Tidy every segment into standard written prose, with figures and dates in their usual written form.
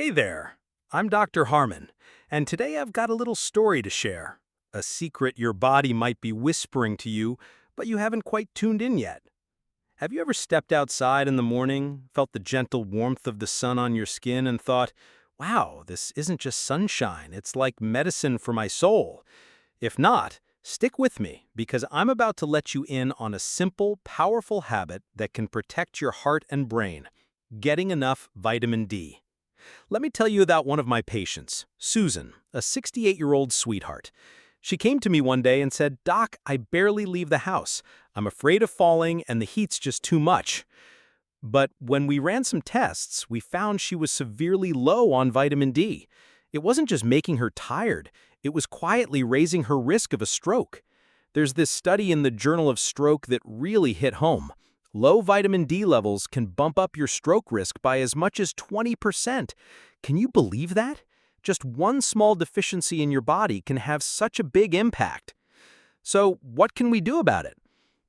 Hey there, I'm Dr. Harmon, and today I've got a little story to share. A secret your body might be whispering to you, but you haven't quite tuned in yet. Have you ever stepped outside in the morning, felt the gentle warmth of the sun on your skin, and thought, wow, this isn't just sunshine, it's like medicine for my soul? If not, stick with me, because I'm about to let you in on a simple, powerful habit that can protect your heart and brain: getting enough vitamin D. Let me tell you about one of my patients, Susan, a 68-year-old sweetheart. She came to me one day and said, "Doc, I barely leave the house. I'm afraid of falling and the heat's just too much." But when we ran some tests, we found she was severely low on vitamin D. It wasn't just making her tired, it was quietly raising her risk of a stroke. There's this study in the Journal of Stroke that really hit home. Low vitamin D levels can bump up your stroke risk by as much as 20%. Can you believe that? Just one small deficiency in your body can have such a big impact. So, what can we do about it?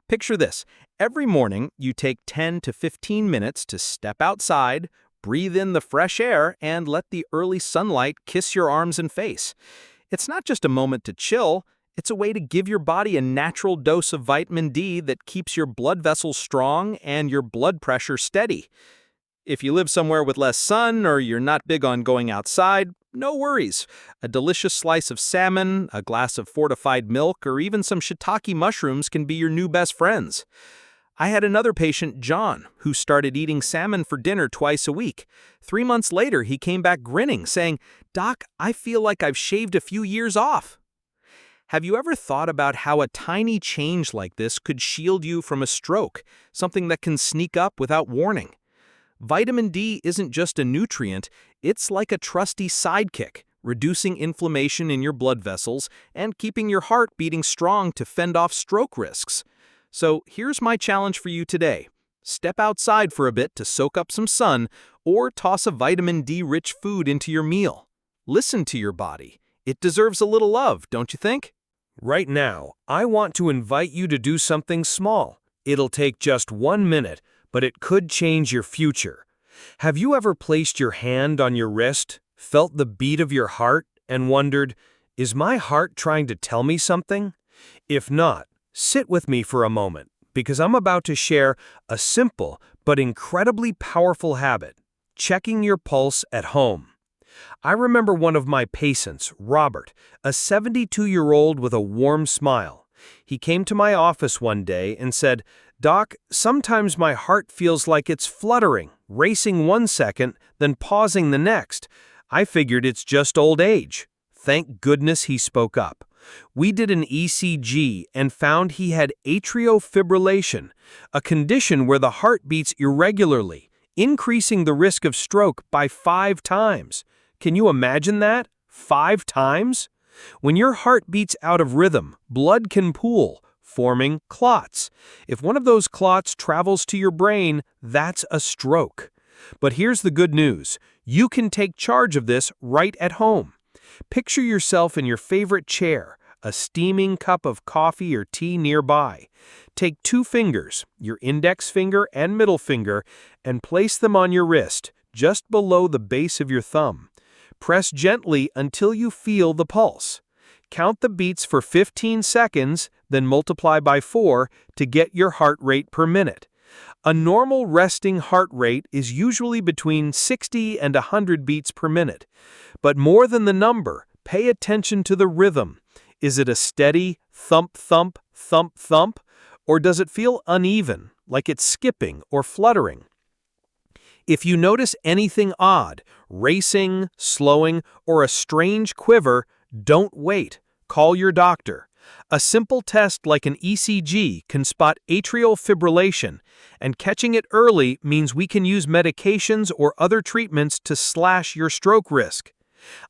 Picture this. Every morning, you take 10 to 15 minutes to step outside, breathe in the fresh air, and let the early sunlight kiss your arms and face. It's not just a moment to chill, it's a way to give your body a natural dose of vitamin D that keeps your blood vessels strong and your blood pressure steady. If you live somewhere with less sun or you're not big on going outside, no worries. A delicious slice of salmon, a glass of fortified milk, or even some shiitake mushrooms can be your new best friends. I had another patient, John, who started eating salmon for dinner twice a week. 3 months later, he came back grinning, saying, "Doc, I feel like I've shaved a few years off." Have you ever thought about how a tiny change like this could shield you from a stroke, something that can sneak up without warning? Vitamin D isn't just a nutrient, it's like a trusty sidekick, reducing inflammation in your blood vessels and keeping your heart beating strong to fend off stroke risks. So here's my challenge for you today. Step outside for a bit to soak up some sun, or toss a vitamin D-rich food into your meal. Listen to your body. It deserves a little love, don't you think? Right now, I want to invite you to do something small. It'll take just 1 minute, but it could change your future. Have you ever placed your hand on your wrist, felt the beat of your heart, and wondered, is my heart trying to tell me something? If not, sit with me for a moment, because I'm about to share a simple but incredibly powerful habit: checking your pulse at home. I remember one of my patients, Robert, a 72-year-old with a warm smile. He came to my office one day and said, "Doc, sometimes my heart feels like it's fluttering, racing 1 second, then pausing the next. I figured it's just old age." Thank goodness he spoke up. We did an ECG and found he had atrial fibrillation, a condition where the heart beats irregularly, increasing the risk of stroke by 5 times. Can you imagine that? 5 times? When your heart beats out of rhythm, blood can pool, forming clots. If one of those clots travels to your brain, that's a stroke. But here's the good news. You can take charge of this right at home. Picture yourself in your favorite chair, a steaming cup of coffee or tea nearby. Take 2 fingers, your index finger and middle finger, and place them on your wrist, just below the base of your thumb. Press gently until you feel the pulse. Count the beats for 15 seconds, then multiply by 4 to get your heart rate per minute. A normal resting heart rate is usually between 60 and 100 beats per minute. But more than the number, pay attention to the rhythm. Is it a steady thump, thump, thump, thump? Or does it feel uneven, like it's skipping or fluttering? If you notice anything odd, racing, slowing, or a strange quiver, don't wait. Call your doctor. A simple test like an ECG can spot atrial fibrillation, and catching it early means we can use medications or other treatments to slash your stroke risk.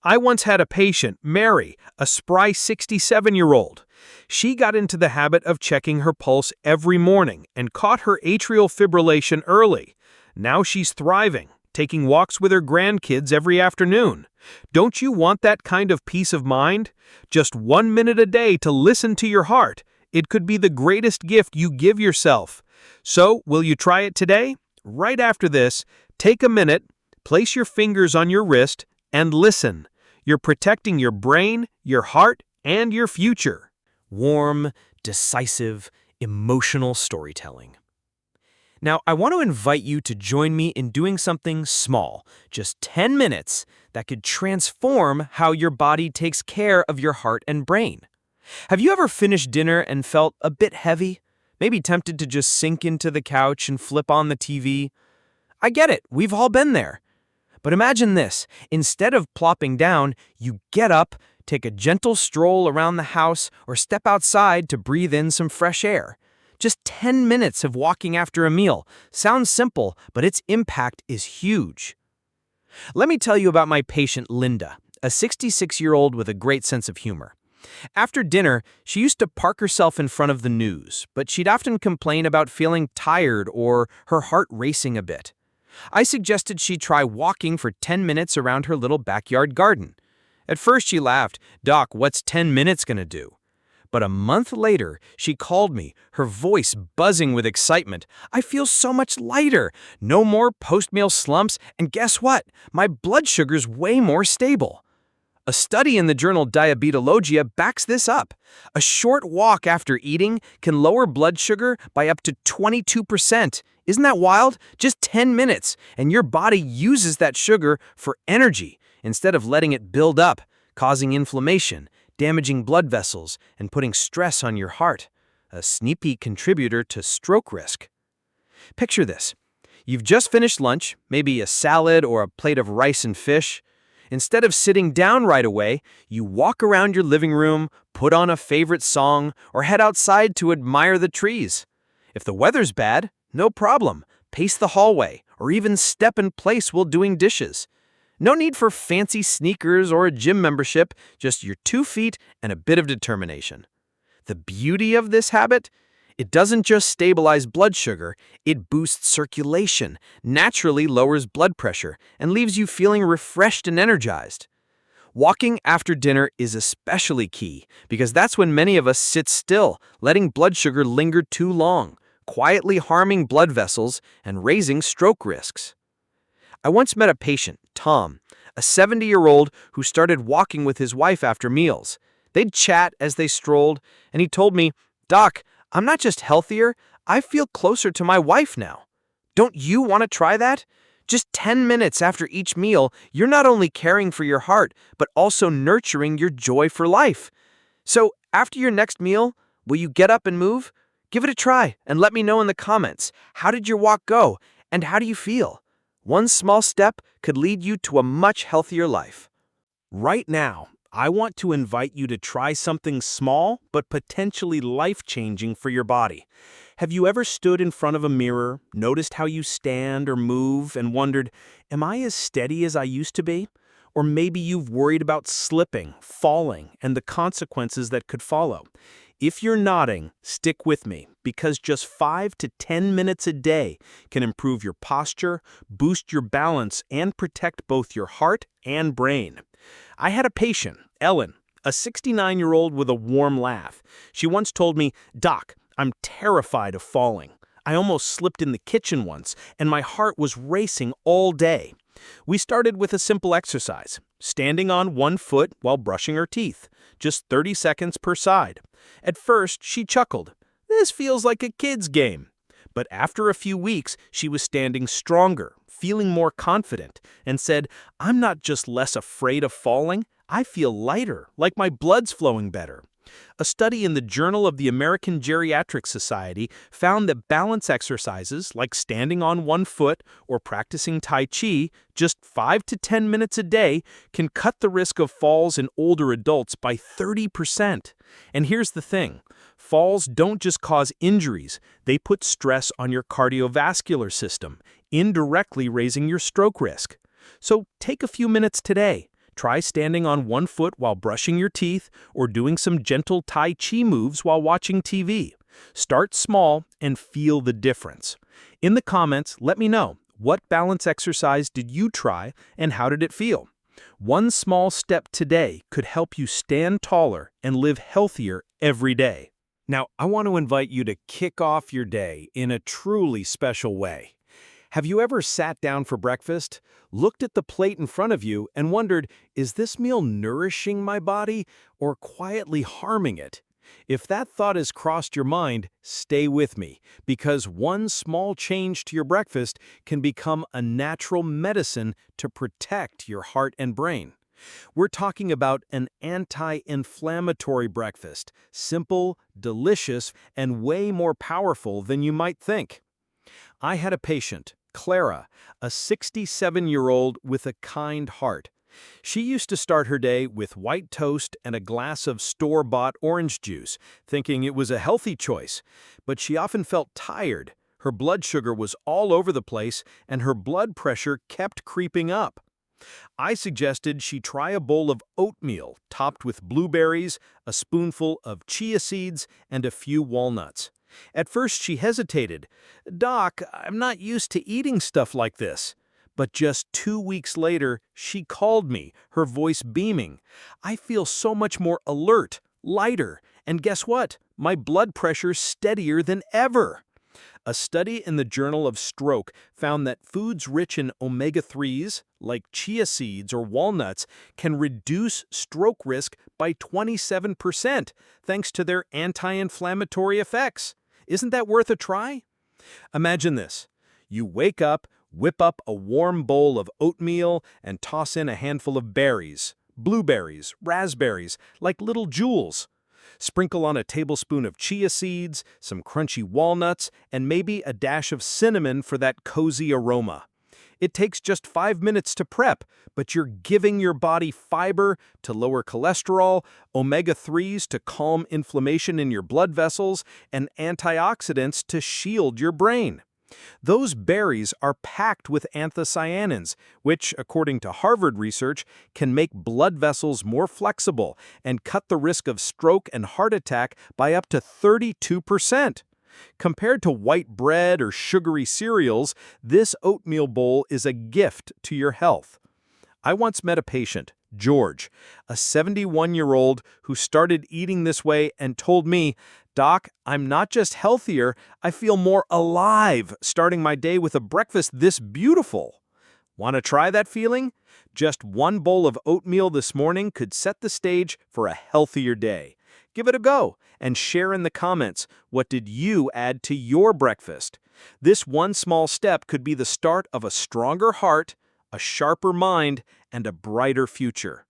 I once had a patient, Mary, a spry 67-year-old. She got into the habit of checking her pulse every morning and caught her atrial fibrillation early. Now she's thriving, taking walks with her grandkids every afternoon. Don't you want that kind of peace of mind? Just 1 minute a day to listen to your heart. It could be the greatest gift you give yourself. So, will you try it today? Right after this, take a minute, Place your fingers on your wrist and listen. You're protecting your brain, your heart, and your future. Warm, decisive, emotional storytelling. Now, I want to invite you to join me in doing something small, just 10 minutes, that could transform how your body takes care of your heart and brain. Have you ever finished dinner and felt a bit heavy? Maybe tempted to just sink into the couch and flip on the TV? I get it, we've all been there. But imagine this, instead of plopping down, you get up, take a gentle stroll around the house, or step outside to breathe in some fresh air. Just 10 minutes of walking after a meal. Sounds simple, but its impact is huge. Let me tell you about my patient Linda, a 66-year-old with a great sense of humor. After dinner, she used to park herself in front of the news, but she'd often complain about feeling tired or her heart racing a bit. I suggested she try walking for 10 minutes around her little backyard garden. At first she laughed, "Doc, what's 10 minutes gonna do?" But a month later, she called me, her voice buzzing with excitement. "I feel so much lighter, no more post-meal slumps, and guess what? My blood sugar's way more stable." A study in the journal Diabetologia backs this up. A short walk after eating can lower blood sugar by up to 22%. Isn't that wild? Just 10 minutes, and your body uses that sugar for energy instead of letting it build up, causing inflammation, damaging blood vessels, and putting stress on your heart, a sneaky contributor to stroke risk. Picture this. You've just finished lunch, maybe a salad or a plate of rice and fish. Instead of sitting down right away, you walk around your living room, put on a favorite song, or head outside to admire the trees. If the weather's bad, no problem. Pace the hallway, or even step in place while doing dishes. No need for fancy sneakers or a gym membership, just your 2 feet and a bit of determination. The beauty of this habit? It doesn't just stabilize blood sugar, it boosts circulation, naturally lowers blood pressure, and leaves you feeling refreshed and energized. Walking after dinner is especially key, because that's when many of us sit still, letting blood sugar linger too long, quietly harming blood vessels and raising stroke risks. I once met a patient, Tom, a 70-year-old who started walking with his wife after meals. They'd chat as they strolled, and he told me, "Doc, I'm not just healthier, I feel closer to my wife now." Don't you want to try that? Just 10 minutes after each meal, you're not only caring for your heart, but also nurturing your joy for life. So, after your next meal, will you get up and move? Give it a try and let me know in the comments. How did your walk go, and how do you feel? One small step could lead you to a much healthier life. Right now, I want to invite you to try something small but potentially life-changing for your body. Have you ever stood in front of a mirror, noticed how you stand or move, and wondered, am I as steady as I used to be? Or maybe you've worried about slipping, falling, and the consequences that could follow. If you're nodding, stick with me, because just 5 to 10 minutes a day can improve your posture, boost your balance, and protect both your heart and brain. I had a patient, Ellen, a 69-year-old with a warm laugh. She once told me, "Doc, I'm terrified of falling. I almost slipped in the kitchen once, and my heart was racing all day." We started with a simple exercise, standing on one foot while brushing her teeth, just 30 seconds per side. At first, she chuckled. "This feels like a kid's game." But after a few weeks, she was standing stronger, feeling more confident, and said, "I'm not just less afraid of falling, I feel lighter, like my blood's flowing better." A study in the Journal of the American Geriatric Society found that balance exercises like standing on one foot or practicing Tai Chi just 5 to 10 minutes a day can cut the risk of falls in older adults by 30%. And here's the thing. Falls don't just cause injuries, they put stress on your cardiovascular system, indirectly raising your stroke risk. So take a few minutes today. Try standing on one foot while brushing your teeth or doing some gentle Tai Chi moves while watching TV. Start small and feel the difference. In the comments, let me know, what balance exercise did you try and how did it feel? One small step today could help you stand taller and live healthier every day. Now, I want to invite you to kick off your day in a truly special way. Have you ever sat down for breakfast, looked at the plate in front of you, and wondered, is this meal nourishing my body or quietly harming it? If that thought has crossed your mind, stay with me, because one small change to your breakfast can become a natural medicine to protect your heart and brain. We're talking about an anti-inflammatory breakfast, simple, delicious, and way more powerful than you might think. I had a patient, Clara, a 67-year-old with a kind heart. She used to start her day with white toast and a glass of store-bought orange juice, thinking it was a healthy choice. But she often felt tired, her blood sugar was all over the place, and her blood pressure kept creeping up. I suggested she try a bowl of oatmeal topped with blueberries, a spoonful of chia seeds, and a few walnuts. At first she hesitated. "Doc, I'm not used to eating stuff like this." But just 2 weeks later, she called me, her voice beaming. "I feel so much more alert, lighter, and guess what? My blood pressure's steadier than ever." A study in the Journal of Stroke found that foods rich in omega-3s, like chia seeds or walnuts, can reduce stroke risk by 27% thanks to their anti-inflammatory effects. Isn't that worth a try? Imagine this. You wake up, whip up a warm bowl of oatmeal, and toss in a handful of berries, blueberries, raspberries, like little jewels. Sprinkle on a tablespoon of chia seeds, some crunchy walnuts, and maybe a dash of cinnamon for that cozy aroma. It takes just 5 minutes to prep, but you're giving your body fiber to lower cholesterol, omega-3s to calm inflammation in your blood vessels, and antioxidants to shield your brain. Those berries are packed with anthocyanins, which, according to Harvard research, can make blood vessels more flexible and cut the risk of stroke and heart attack by up to 32%. Compared to white bread or sugary cereals, this oatmeal bowl is a gift to your health. I once met a patient, George, a 71-year-old who started eating this way and told me, "Doc, I'm not just healthier, I feel more alive starting my day with a breakfast this beautiful." Want to try that feeling? Just one bowl of oatmeal this morning could set the stage for a healthier day. Give it a go and share in the comments, what did you add to your breakfast? This one small step could be the start of a stronger heart, a sharper mind, and a brighter future.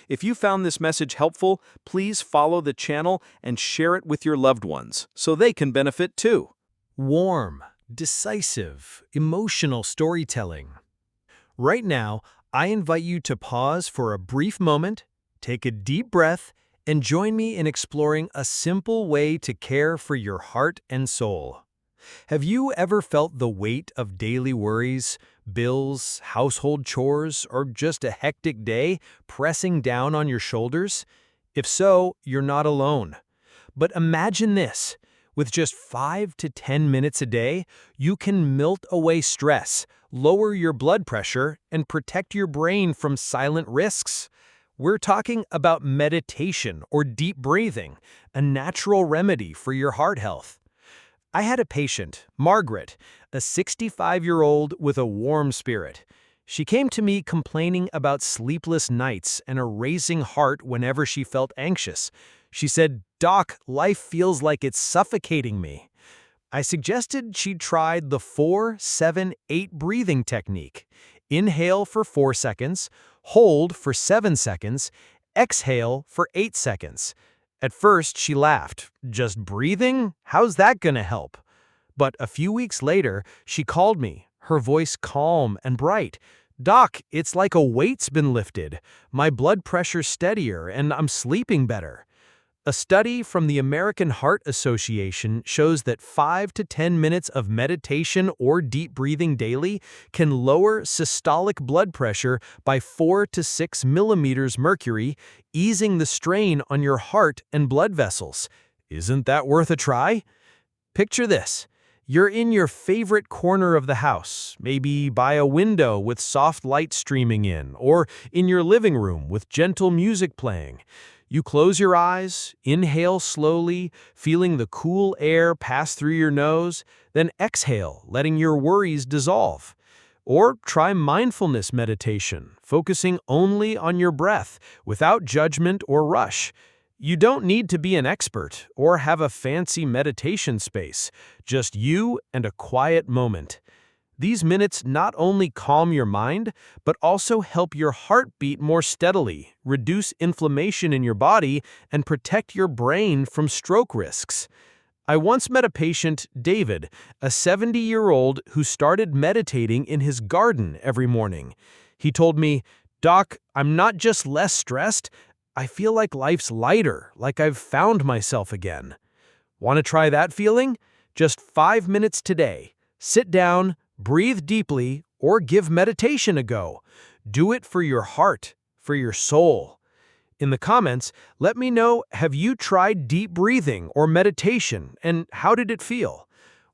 If you found this message helpful, please follow the channel and share it with your loved ones so they can benefit too. Warm, decisive, emotional storytelling. Right now, I invite you to pause for a brief moment, take a deep breath, and join me in exploring a simple way to care for your heart and soul. Have you ever felt the weight of daily worries, bills, household chores, or just a hectic day pressing down on your shoulders? If so, you're not alone. But imagine this. With just 5 to 10 minutes a day, you can melt away stress, lower your blood pressure, and protect your brain from silent risks. We're talking about meditation or deep breathing, a natural remedy for your heart health. I had a patient, Margaret, a 65-year-old with a warm spirit. She came to me complaining about sleepless nights and a racing heart whenever she felt anxious. She said, "Doc, life feels like it's suffocating me." I suggested she tried the 4-7-8 breathing technique. Inhale for 4 seconds, hold for 7 seconds, exhale for 8 seconds. At first, she laughed. "Just breathing? How's that gonna help?" But a few weeks later, she called me, her voice calm and bright. "Doc, it's like a weight's been lifted. My blood pressure's steadier and I'm sleeping better." A study from the American Heart Association shows that 5 to 10 minutes of meditation or deep breathing daily can lower systolic blood pressure by 4 to 6 millimeters mercury, easing the strain on your heart and blood vessels. Isn't that worth a try? Picture this. You're in your favorite corner of the house, maybe by a window with soft light streaming in, or in your living room with gentle music playing. You close your eyes, inhale slowly, feeling the cool air pass through your nose, then exhale, letting your worries dissolve. Or try mindfulness meditation, focusing only on your breath, without judgment or rush. You don't need to be an expert or have a fancy meditation space, just you and a quiet moment. These minutes not only calm your mind, but also help your heart beat more steadily, reduce inflammation in your body, and protect your brain from stroke risks. I once met a patient, David, a 70-year-old who started meditating in his garden every morning. He told me, "Doc, I'm not just less stressed, I feel like life's lighter, like I've found myself again." Want to try that feeling? Just 5 minutes today. Sit down, breathe deeply, or give meditation a go. Do it for your heart, for your soul. In the comments, let me know, have you tried deep breathing or meditation, and how did it feel?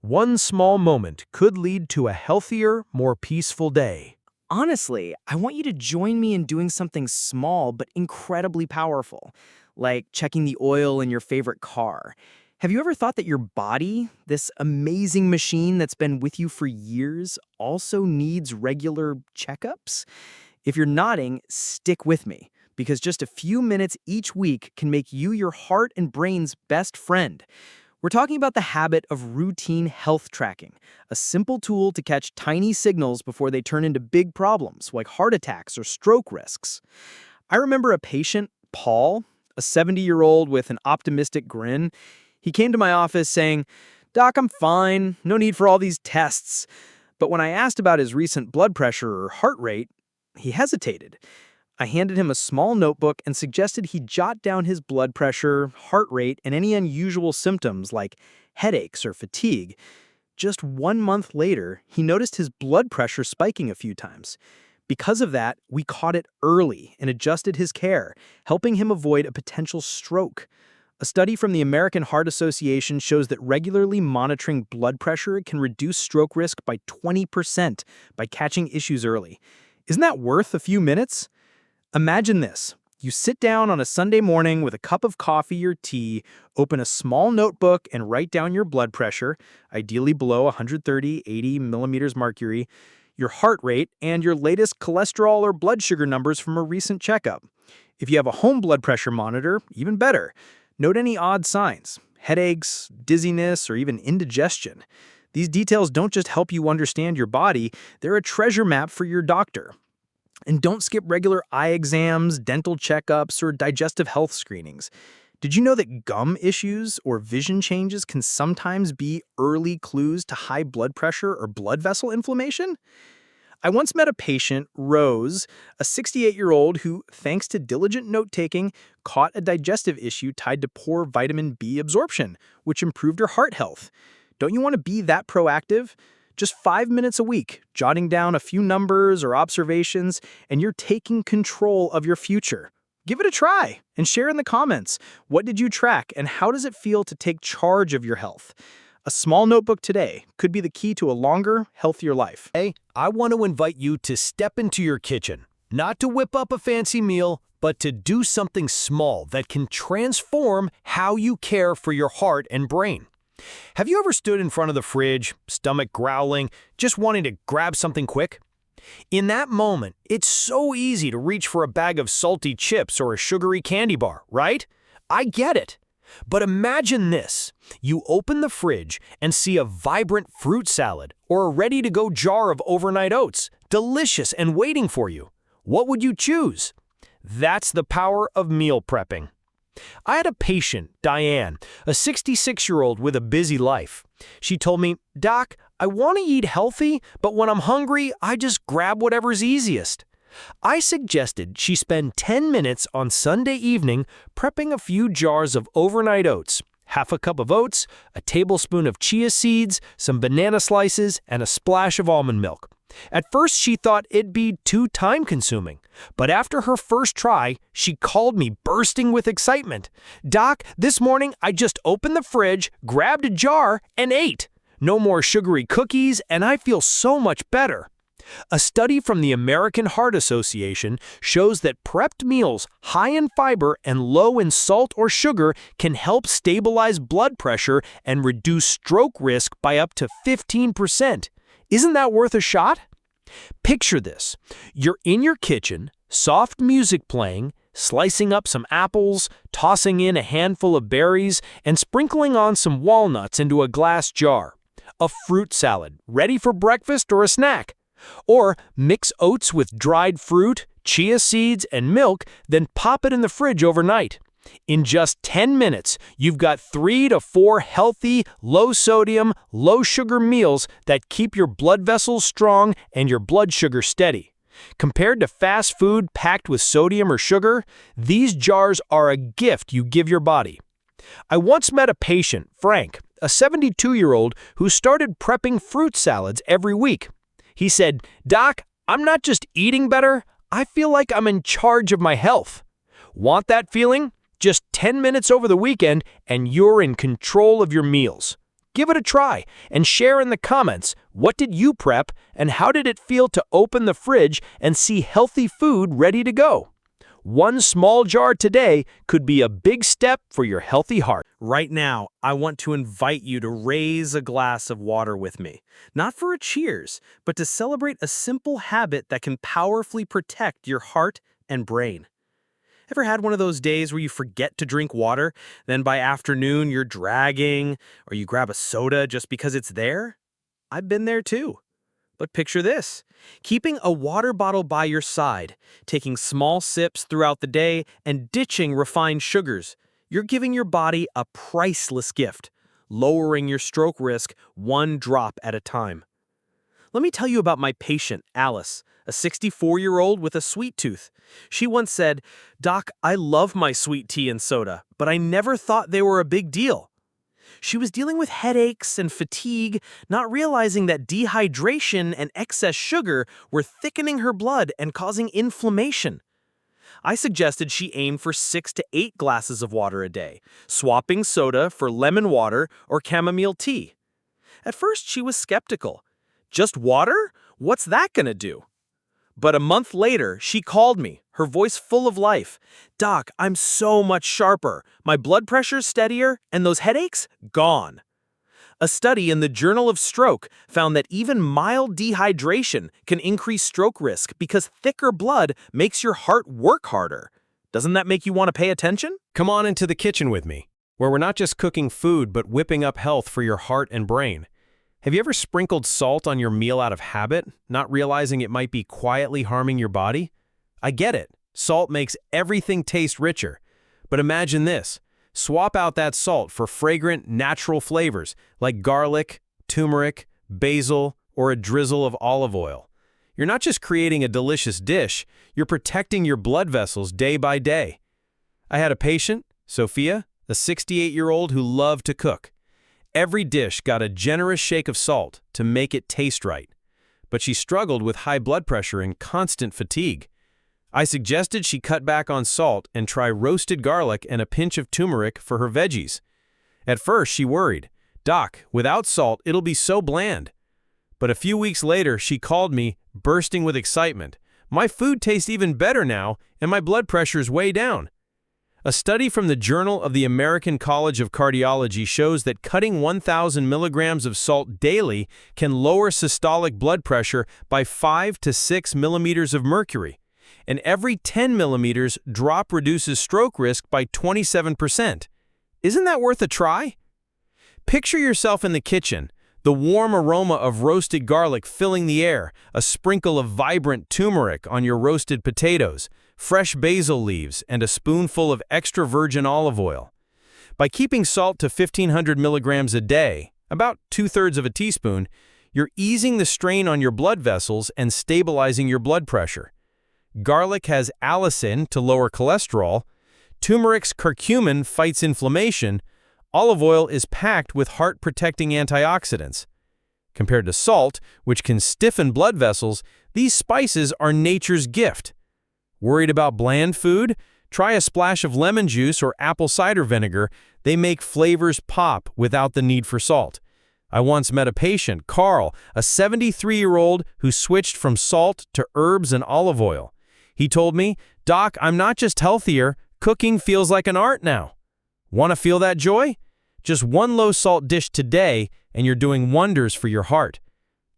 One small moment could lead to a healthier, more peaceful day. Honestly, I want you to join me in doing something small but incredibly powerful, like checking the oil in your favorite car. Have you ever thought that your body, this amazing machine that's been with you for years, also needs regular checkups? If you're nodding, stick with me, because just a few minutes each week can make you your heart and brain's best friend. We're talking about the habit of routine health tracking, a simple tool to catch tiny signals before they turn into big problems like heart attacks or stroke risks. I remember a patient, Paul, a 70-year-old with an optimistic grin. He came to my office saying, "Doc, I'm fine, no need for all these tests." But when I asked about his recent blood pressure or heart rate, he hesitated. I handed him a small notebook and suggested he jot down his blood pressure, heart rate, and any unusual symptoms like headaches or fatigue. Just 1 month later, he noticed his blood pressure spiking a few times. Because of that, we caught it early and adjusted his care, helping him avoid a potential stroke. A study from the American Heart Association shows that regularly monitoring blood pressure can reduce stroke risk by 20% by catching issues early. Isn't that worth a few minutes? Imagine this. You sit down on a Sunday morning with a cup of coffee or tea, open a small notebook and write down your blood pressure, ideally below 130/80 millimeters mercury, your heart rate, and your latest cholesterol or blood sugar numbers from a recent checkup. If you have a home blood pressure monitor, even better. Note any odd signs, headaches, dizziness, or even indigestion. These details don't just help you understand your body, they're a treasure map for your doctor. And don't skip regular eye exams, dental checkups, or digestive health screenings. Did you know that gum issues or vision changes can sometimes be early clues to high blood pressure or blood vessel inflammation? I once met a patient, Rose, a 68-year-old who, thanks to diligent note-taking, caught a digestive issue tied to poor vitamin B absorption, which improved her heart health. Don't you want to be that proactive? Just 5 minutes a week, jotting down a few numbers or observations, and you're taking control of your future. Give it a try and share in the comments. What did you track and how does it feel to take charge of your health? A small notebook today could be the key to a longer, healthier life. Hey, I want to invite you to step into your kitchen, not to whip up a fancy meal, but to do something small that can transform how you care for your heart and brain. Have you ever stood in front of the fridge, stomach growling, just wanting to grab something quick? In that moment, it's so easy to reach for a bag of salty chips or a sugary candy bar, right? I get it. But imagine this. You open the fridge and see a vibrant fruit salad or a ready-to-go jar of overnight oats, delicious and waiting for you. What would you choose? That's the power of meal prepping. I had a patient, Diane, a 66-year-old with a busy life. She told me, "Doc, I want to eat healthy, but when I'm hungry, I just grab whatever's easiest." I suggested she spend 10 minutes on Sunday evening prepping a few jars of overnight oats, half a cup of oats, a tablespoon of chia seeds, some banana slices, and a splash of almond milk. At first, she thought it'd be too time-consuming, but after her first try, she called me bursting with excitement. "Doc, this morning I just opened the fridge, grabbed a jar, and ate. No more sugary cookies, and I feel so much better." A study from the American Heart Association shows that prepped meals high in fiber and low in salt or sugar can help stabilize blood pressure and reduce stroke risk by up to 15%. Isn't that worth a shot? Picture this. You're in your kitchen, soft music playing, slicing up some apples, tossing in a handful of berries, and sprinkling on some walnuts into a glass jar. A fruit salad, ready for breakfast or a snack. Or mix oats with dried fruit, chia seeds, and milk, then pop it in the fridge overnight. In just 10 minutes, you've got 3 to 4 healthy, low-sodium, low-sugar meals that keep your blood vessels strong and your blood sugar steady. Compared to fast food packed with sodium or sugar, these jars are a gift you give your body. I once met a patient, Frank, a 72-year-old who started prepping fruit salads every week. He said, "Doc, I'm not just eating better, I feel like I'm in charge of my health." Want that feeling? Just 10 minutes over the weekend and you're in control of your meals. Give it a try and share in the comments, what did you prep and how did it feel to open the fridge and see healthy food ready to go? One small jar today could be a big step for your healthy heart. Right now, I want to invite you to raise a glass of water with me. Not for a cheers, but to celebrate a simple habit that can powerfully protect your heart and brain. Ever had one of those days where you forget to drink water, then by afternoon you're dragging, or you grab a soda just because it's there? I've been there too. But picture this, keeping a water bottle by your side, taking small sips throughout the day, and ditching refined sugars. You're giving your body a priceless gift, lowering your stroke risk 1 drop at a time. Let me tell you about my patient, Alice, a 64-year-old with a sweet tooth. She once said, "Doc, I love my sweet tea and soda, but I never thought they were a big deal." She was dealing with headaches and fatigue, not realizing that dehydration and excess sugar were thickening her blood and causing inflammation. I suggested she aim for 6 to 8 glasses of water a day, swapping soda for lemon water or chamomile tea. At first, she was skeptical. Just water? What's that gonna do? But a month later, she called me, her voice full of life. "Doc, I'm so much sharper. My blood pressure's steadier, and those headaches, gone." A study in the Journal of Stroke found that even mild dehydration can increase stroke risk because thicker blood makes your heart work harder. Doesn't that make you want to pay attention? Come on into the kitchen with me, where we're not just cooking food but whipping up health for your heart and brain. Have you ever sprinkled salt on your meal out of habit, not realizing it might be quietly harming your body? I get it. Salt makes everything taste richer. But imagine this. Swap out that salt for fragrant, natural flavors like garlic, turmeric, basil, or a drizzle of olive oil. You're not just creating a delicious dish, you're protecting your blood vessels day by day. I had a patient, Sophia, a 68-year-old who loved to cook. Every dish got a generous shake of salt to make it taste right. But she struggled with high blood pressure and constant fatigue. I suggested she cut back on salt and try roasted garlic and a pinch of turmeric for her veggies. At first, she worried, "Doc, without salt, it'll be so bland." But a few weeks later, she called me, bursting with excitement. "My food tastes even better now, and my blood pressure's way down." A study from the Journal of the American College of Cardiology shows that cutting 1,000 milligrams of salt daily can lower systolic blood pressure by 5 to 6 millimeters of mercury, and every 10 millimeters drop reduces stroke risk by 27%. Isn't that worth a try? Picture yourself in the kitchen, the warm aroma of roasted garlic filling the air, a sprinkle of vibrant turmeric on your roasted potatoes, fresh basil leaves, and a spoonful of extra virgin olive oil. By keeping salt to 1,500 milligrams a day, about 2/3 of a teaspoon, you're easing the strain on your blood vessels and stabilizing your blood pressure. Garlic has allicin to lower cholesterol, turmeric's curcumin fights inflammation, olive oil is packed with heart-protecting antioxidants. Compared to salt, which can stiffen blood vessels, these spices are nature's gift. Worried about bland food? Try a splash of lemon juice or apple cider vinegar. They make flavors pop without the need for salt. I once met a patient, Carl, a 73-year-old who switched from salt to herbs and olive oil. He told me, "Doc, I'm not just healthier, cooking feels like an art now." Want to feel that joy? Just one low-salt dish today, and you're doing wonders for your heart.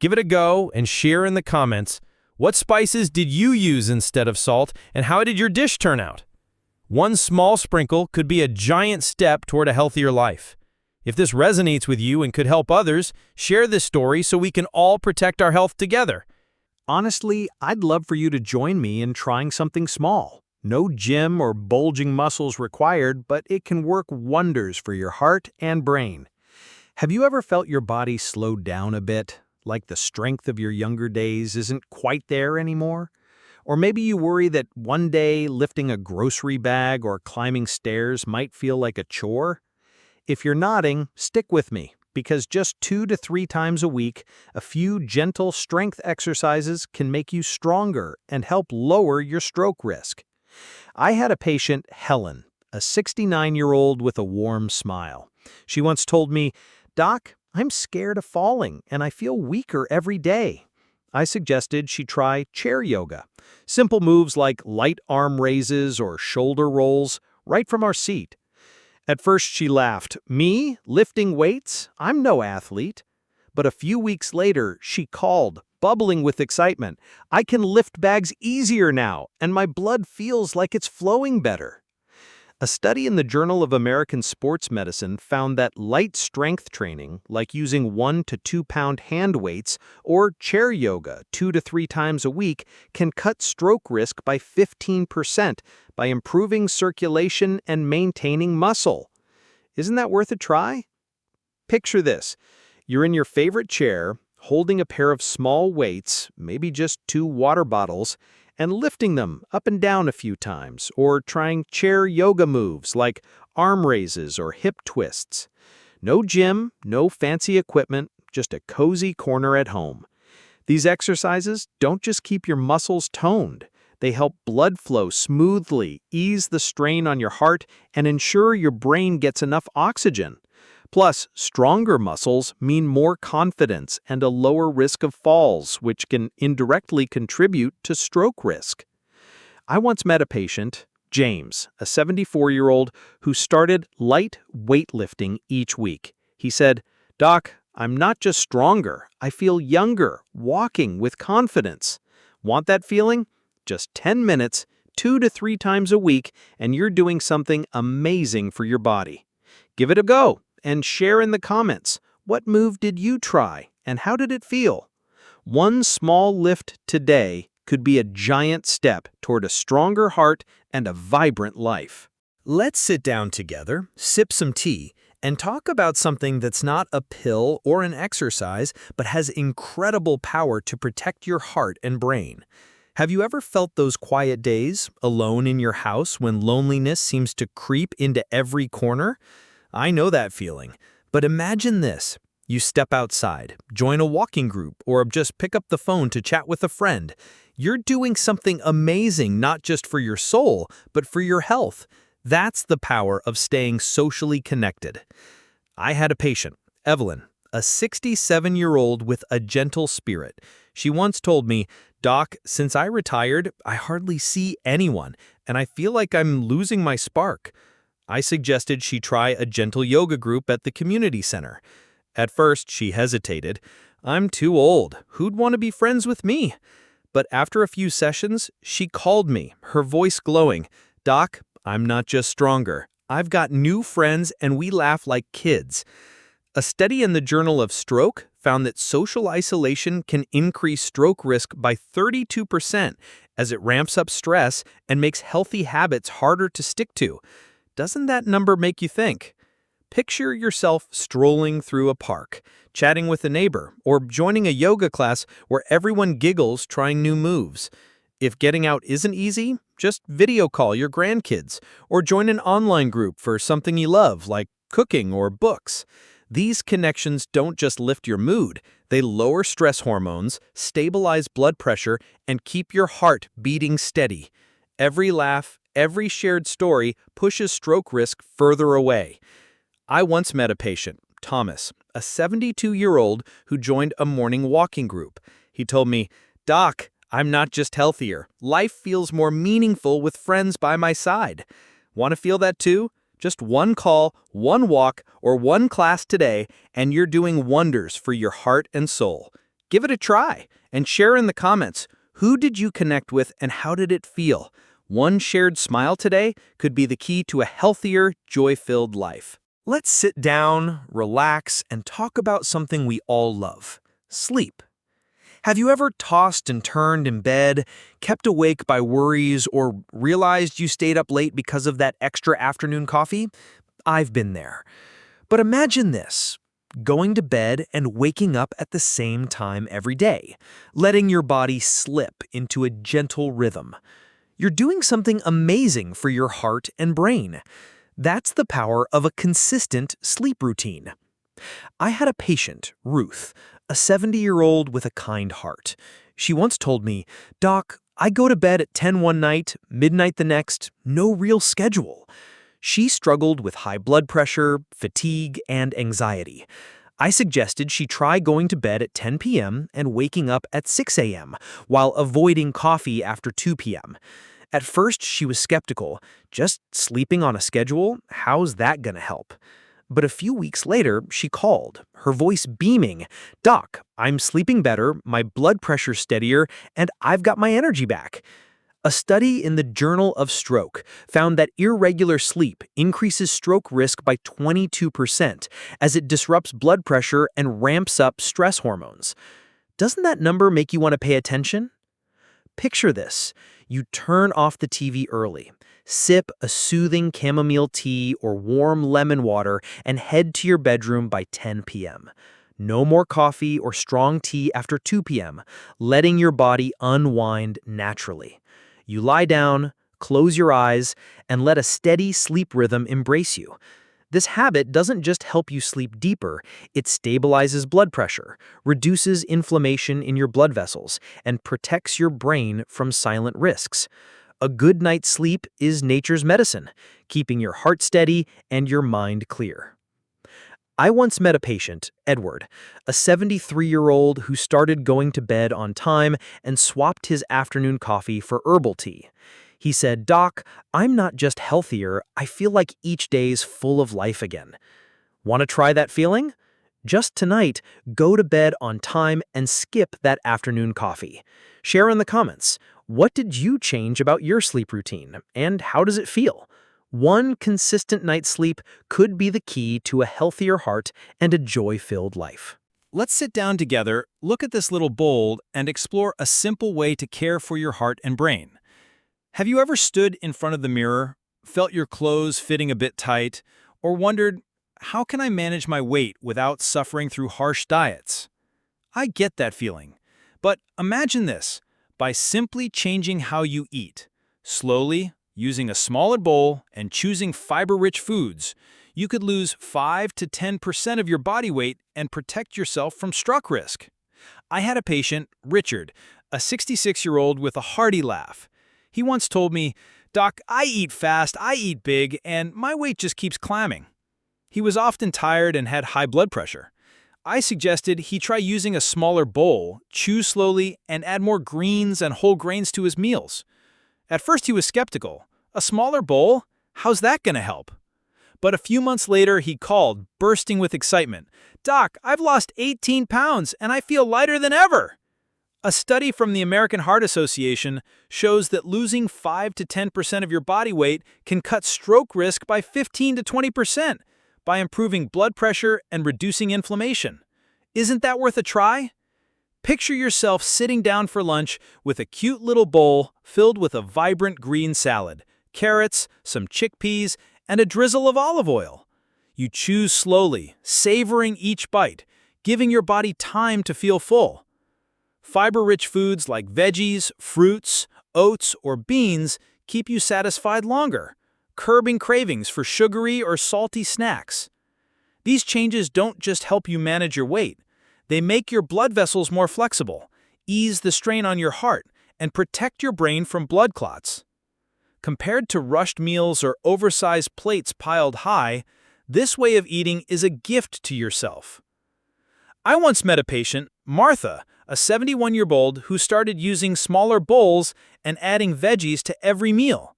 Give it a go and share in the comments. What spices did you use instead of salt, and how did your dish turn out? One small sprinkle could be a giant step toward a healthier life. If this resonates with you and could help others, share this story so we can all protect our health together. Honestly, I'd love for you to join me in trying something small. No gym or bulging muscles required, but it can work wonders for your heart and brain. Have you ever felt your body slow down a bit, like the strength of your younger days isn't quite there anymore? Or maybe you worry that one day lifting a grocery bag or climbing stairs might feel like a chore? If you're nodding, stick with me, because just 2 to 3 times a week, a few gentle strength exercises can make you stronger and help lower your stroke risk. I had a patient, Helen, a 69-year-old with a warm smile. She once told me, "Doc, I'm scared of falling and I feel weaker every day." I suggested she try chair yoga. Simple moves like light arm raises or shoulder rolls right from our seat. At first she laughed, "Me? Lifting weights? I'm no athlete." But a few weeks later, she called, bubbling with excitement. "I can lift bags easier now, and my blood feels like it's flowing better." A study in the Journal of American Sports Medicine found that light strength training, like using 1 to 2 pound hand weights or chair yoga 2 to 3 times a week, can cut stroke risk by 15% by improving circulation and maintaining muscle. Isn't that worth a try? Picture this. You're in your favorite chair, holding a pair of small weights, maybe just 2 water bottles, and lifting them up and down a few times, or trying chair yoga moves like arm raises or hip twists. No gym, no fancy equipment, just a cozy corner at home. These exercises don't just keep your muscles toned. They help blood flow smoothly, ease the strain on your heart, and ensure your brain gets enough oxygen. Plus, stronger muscles mean more confidence and a lower risk of falls, which can indirectly contribute to stroke risk. I once met a patient, James, a 74-year-old, who started light weightlifting each week. He said, "Doc, I'm not just stronger, I feel younger, walking with confidence." Want that feeling? Just 10 minutes, 2 to 3 times a week, and you're doing something amazing for your body. Give it a go. And share in the comments, what move did you try and how did it feel? One small lift today could be a giant step toward a stronger heart and a vibrant life. Let's sit down together, sip some tea, and talk about something that's not a pill or an exercise, but has incredible power to protect your heart and brain. Have you ever felt those quiet days, alone in your house when loneliness seems to creep into every corner? I know that feeling, but imagine this. You step outside, join a walking group, or just pick up the phone to chat with a friend. You're doing something amazing not just for your soul, but for your health. That's the power of staying socially connected. I had a patient, Evelyn, a 67-year-old with a gentle spirit. She once told me, "Doc, since I retired, I hardly see anyone, and I feel like I'm losing my spark." I suggested she try a gentle yoga group at the community center. At first, she hesitated. "I'm too old. Who'd want to be friends with me?" But after a few sessions, she called me, her voice glowing. "Doc, I'm not just stronger. I've got new friends and we laugh like kids." A study in the Journal of Stroke found that social isolation can increase stroke risk by 32% as it ramps up stress and makes healthy habits harder to stick to. Doesn't that number make you think? Picture yourself strolling through a park, chatting with a neighbor, or joining a yoga class where everyone giggles trying new moves. If getting out isn't easy, just video call your grandkids, or join an online group for something you love, like cooking or books. These connections don't just lift your mood, they lower stress hormones, stabilize blood pressure, and keep your heart beating steady. Every laugh, every shared story pushes stroke risk further away. I once met a patient, Thomas, a 72-year-old who joined a morning walking group. He told me, "Doc, I'm not just healthier. Life feels more meaningful with friends by my side." Want to feel that too? Just one call, one walk, or one class today, and you're doing wonders for your heart and soul. Give it a try and share in the comments. Who did you connect with and how did it feel? One shared smile today could be the key to a healthier, joy-filled life. Let's sit down, relax, and talk about something we all love: sleep. Have you ever tossed and turned in bed, kept awake by worries, or realized you stayed up late because of that extra afternoon coffee? I've been there. But imagine this: going to bed and waking up at the same time every day, letting your body slip into a gentle rhythm. You're doing something amazing for your heart and brain. That's the power of a consistent sleep routine. I had a patient, Ruth, a 70-year-old with a kind heart. She once told me, "Doc, I go to bed at 10 one night, midnight the next, no real schedule." She struggled with high blood pressure, fatigue, and anxiety. I suggested she try going to bed at 10 p.m. and waking up at 6 a.m. while avoiding coffee after 2 p.m. At first, she was skeptical. Just sleeping on a schedule? How's that gonna help? But a few weeks later, she called, her voice beaming. "Doc, I'm sleeping better, my blood pressure's steadier, and I've got my energy back." A study in the Journal of Stroke found that irregular sleep increases stroke risk by 22% as it disrupts blood pressure and ramps up stress hormones. Doesn't that number make you want to pay attention? Picture this. You turn off the TV early, sip a soothing chamomile tea or warm lemon water, and head to your bedroom by 10 p.m. No more coffee or strong tea after 2 p.m., letting your body unwind naturally. You lie down, close your eyes, and let a steady sleep rhythm embrace you. This habit doesn't just help you sleep deeper, it stabilizes blood pressure, reduces inflammation in your blood vessels, and protects your brain from silent risks. A good night's sleep is nature's medicine, keeping your heart steady and your mind clear. I once met a patient, Edward, a 73-year-old who started going to bed on time and swapped his afternoon coffee for herbal tea. He said, "Doc, I'm not just healthier, I feel like each day's full of life again." Want to try that feeling? Just tonight, go to bed on time and skip that afternoon coffee. Share in the comments, what did you change about your sleep routine, and how does it feel? One consistent night's sleep could be the key to a healthier heart and a joy-filled life. Let's sit down together, look at this little bowl, and explore a simple way to care for your heart and brain. Have you ever stood in front of the mirror, felt your clothes fitting a bit tight, or wondered, how can I manage my weight without suffering through harsh diets? I get that feeling. But imagine this: by simply changing how you eat, slowly, using a smaller bowl and choosing fiber-rich foods, you could lose 5 to 10% of your body weight and protect yourself from stroke risk. I had a patient, Richard, a 66-year-old with a hearty laugh. He once told me, "Doc, I eat fast, I eat big, and my weight just keeps climbing." He was often tired and had high blood pressure. I suggested he try using a smaller bowl, chew slowly, and add more greens and whole grains to his meals. At first he was skeptical. A smaller bowl? How's that gonna help? But a few months later he called, bursting with excitement. "Doc, I've lost 18 pounds and I feel lighter than ever." A study from the American Heart Association shows that losing 5 to 10% of your body weight can cut stroke risk by 15 to 20% by improving blood pressure and reducing inflammation. Isn't that worth a try? Picture yourself sitting down for lunch with a cute little bowl filled with a vibrant green salad, carrots, some chickpeas, and a drizzle of olive oil. You chew slowly, savoring each bite, giving your body time to feel full. Fiber-rich foods like veggies, fruits, oats, or beans keep you satisfied longer, curbing cravings for sugary or salty snacks. These changes don't just help you manage your weight. They make your blood vessels more flexible, ease the strain on your heart, and protect your brain from blood clots. Compared to rushed meals or oversized plates piled high, this way of eating is a gift to yourself. I once met a patient, Martha, a 71-year-old who started using smaller bowls and adding veggies to every meal.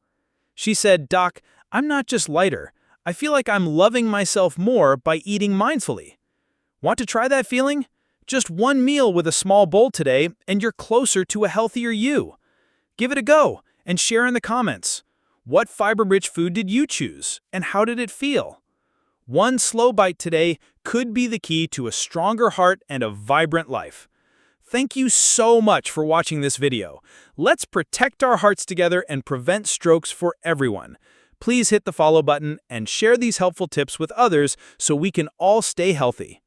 She said, "Doc, I'm not just lighter. I feel like I'm loving myself more by eating mindfully." Want to try that feeling? Just one meal with a small bowl today, and you're closer to a healthier you. Give it a go and share in the comments. What fiber-rich food did you choose, and how did it feel? One slow bite today could be the key to a stronger heart and a vibrant life. Thank you so much for watching this video. Let's protect our hearts together and prevent strokes for everyone. Please hit the follow button and share these helpful tips with others so we can all stay healthy.